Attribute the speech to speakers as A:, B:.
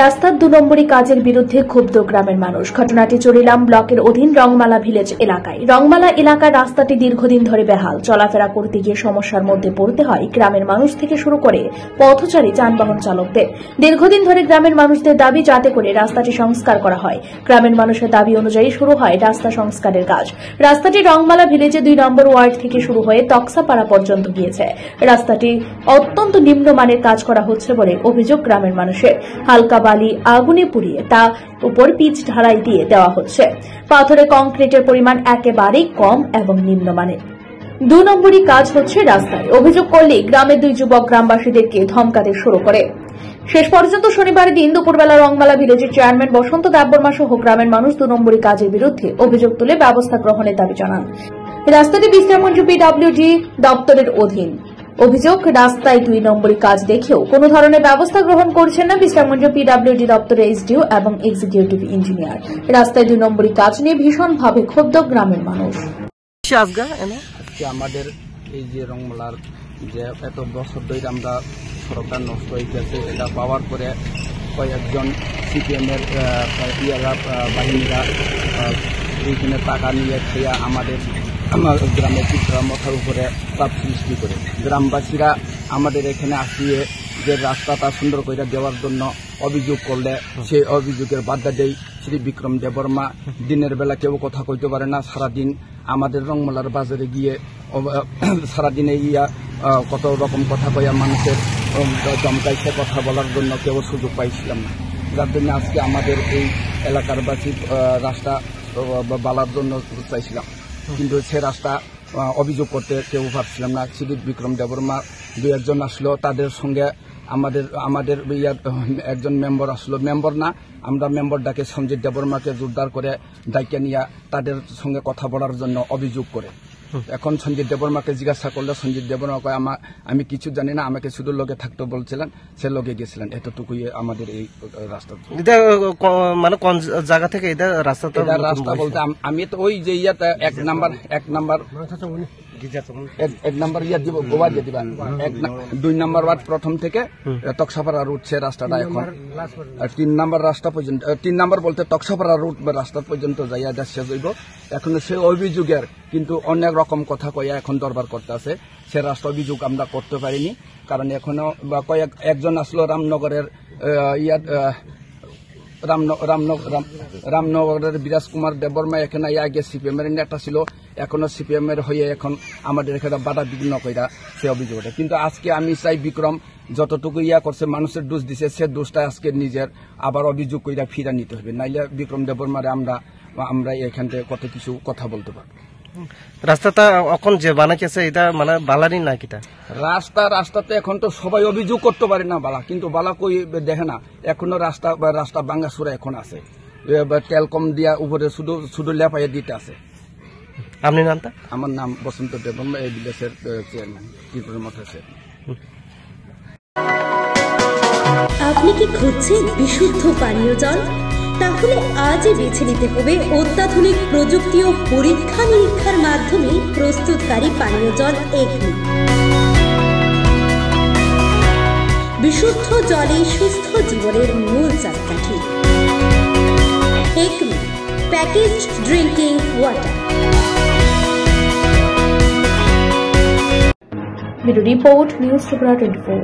A: রাস্তার 2 নম্বরী কাজের বিরুদ্ধে ক্ষুব্ধ গ্রামের মানুষ। ঘটনাটি চরিলাম ব্লকের অধীন রংমালা ভিলেজ এলাকায়। রংমালা এলাকার রাস্তাটি দীর্ঘদিন ধরে বেহাল। চলাফেরা করতে গিয়ে সমস্যার মধ্যে পড়তে হয় গ্রামের মানুষ থেকে শুরু করে পথচারী যানবাহন চালকদের। দীর্ঘদিন ধরে গ্রামের মানুষদের দাবি যাতে করে রাস্তাটি সংস্কার করা হয়। গ্রামের মানুষের দাবি অনুযায়ী শুরু হয় রাস্তা সংস্কারের কাজ। রাস্তাটি রংমালা ভিলেজে 2 নম্বর ওয়ার্ড থেকে শুরু হয়ে তক্সাপাড়া পর্যন্ত গিয়েছে। রাস্তাটি অত্যন্ত নিম্নমানের কাজ করা হচ্ছে বলে অভিযোগ গ্রামের মানুষের। হালকা বালি আগুনে পুড়িয়ে তা উপর পিচ ঢালাই দিয়ে দেওয়া হচ্ছে। পাথরে কংক্রিটের পরিমাণ একেবারেই কম এবং নিম্নমানের। 2 নম্বরই কাজ হচ্ছে রাস্তায়। অভিযোগ করলে গ্রামের 2 যুবক গ্রামবাসীদেরকে ধমকাতে শুরু করে। শেষ পর্যন্ত শনিবার দিন দুপুরবেলা রংমালা ভিলেজের চেয়ারম্যান বসন্ত দেববর্মা সহ গ্রামের মানুষ 2 নম্বরী কাজের বিরুদ্ধে অভিযোগ তুলে ব্যবস্থা গ্রহণের দাবি জানান। রাস্তাটি বিশ্রামগঞ্জ পিডব্লিউডি দপ্তরের অধীন। অভিযোগ, রাস্তায় 2 নম্বরী কাজ দেখেও কোনো ধরনের ব্যবস্থা গ্রহণ করছেন না বিশ্রামগঞ্জ পিডব্লিউডি দপ্তরের এসডিও এবং এক্সিকিউটিভ ইঞ্জিনিয়ার। রাস্তায় 2 নম্বরী কাজ নিয়ে ভীষণভাবে ক্ষুব্ধ গ্রামের মানুষ।
B: আমাদের এই যে রংমালার যে এত বছর ধরে আমরা সড়কটা নষ্ট হয়ে গেছে, এটা পাওয়ার পরে কয়েকজন সিপিএম এর বাহিনীরা এইখানে টাকা নিয়ে খেয়ে আমার গ্রামের পিছড়া মাথার উপরে চাপ সৃষ্টি করে গ্রামবাসীরা আমাদের এখানে আসিয়ে যে রাস্তাটা সুন্দর করে দেওয়ার জন্য অভিযোগ করলে সেই অভিযোগের বাধা দেয় শ্রী বিক্রম দেববর্মা। দিনের বেলা কেউ কথা কইতে পারে না, সারাদিন আমাদের রংমালার বাজারে গিয়ে সারাদিনে কত রকম কথা কইয়া মানুষের চমকাইছে, কথা বলার জন্য কেউ সুযোগ পাইছিলাম না। যার জন্য আজকে আমাদের এই এলাকার বাসী রাস্তা বালার জন্য চাইছিলাম, কিন্তু সে রাস্তা অভিযোগ করতে কেউ ভাবছিলাম না। শ্রী বিক্রম দেববর্মা 2 জন আসলো, তাদের সঙ্গে আমাদের একজন মেম্বার আসলো, মেম্বার না আমরা মেম্বার ডাকে সঞ্জিত দেববর্মাকে জোরদার করে ডাইকে নিয়ে তাদের সঙ্গে কথা বলার জন্য অভিযোগ করে। এখন সঞ্জিত দেববর্মাকে জিজ্ঞাসা করলে সঞ্জিত দেববর্মা কয় আমি কিছু জানি না, আমাকে শুধু লোকে থাকতে বলছিলেন, সে লোকে গেছিলেন। এতটুকুই আমাদের এই রাস্তা।
C: মানে কোন জায়গা থেকে এটা রাস্তা
B: বলতে আমি তো ওই যে এক নাম্বার 2 নম্বর ওয়ার্ড প্রথম থেকে তক্সাপাড়া রুট সে রাস্তাটা এখন 3 নম্বর রাস্তা পর্যন্ত 3 নম্বর বলতে তক্সাপাড়া রুট রাস্তা পর্যন্ত যাইয়া শেষ হইব। এখন সে অভিযোগের কিন্তু অনেক রকম কথা কইয়া এখন দরবার করতে আছে। সে রাস্তা অভিযোগ আমরা করতে পারিনি, কারণ এখনো একজন আসলো রামনগরের রামনগরের বিরাজ কুমার দেববর্মা এখানে আগে সিপিএম এর নেতা ছিল, এখনো সিপিএম এর হয়ে এখন আমাদের এখানে বাধা বিঘ্ন কইরা সে অভিযোগটা। কিন্তু আজকে আমি চাই বিক্রম যতটুকু করছে মানুষের দোষ দিছে, সে দোষটা আজকে নিজের আবার অভিযোগ কইরা ফিরা নিতে হবে, নাইলে বিক্রম দেববর্মারে আমরা এখান থেকে কত কিছু কথা বলতে পারবো।
C: রাস্তাটা এখন যে বানাইছে এটা মানে বালানি না কিটা
B: রাস্তাতে এখন তো সবাই অভিযোগ করতে পারে না বালা, কিন্তু বালা কই দেখে না। এখনো রাস্তা ভাঙা সুরা এখন আছে, তেল কম দিয়া উপরে শুধু লেপাইয়া দিতে আছে।
C: আপনি নামটা?
B: আমার নাম বসন্ত দেববর্মা, এই ভিলেজের চেয়ারম্যান, ত্রিপুরা মঠের চেয়ারম্যান।
D: আপনি কি খুঁজছেন বিশুদ্ধ পানীয় জল? তাহলে আজই বেছে নিতে হবে অত্যাধুনিক প্রযুক্তি ও পরীক্ষা নিরীক্ষার মাধ্যমে প্রস্তুতকারী পানীয় জল একমি। বিশুদ্ধ জলে সুস্থ জীবনের মূল চাকাঠি। Acme packaged drinking water.
A: Bureau report, news Tripura 24।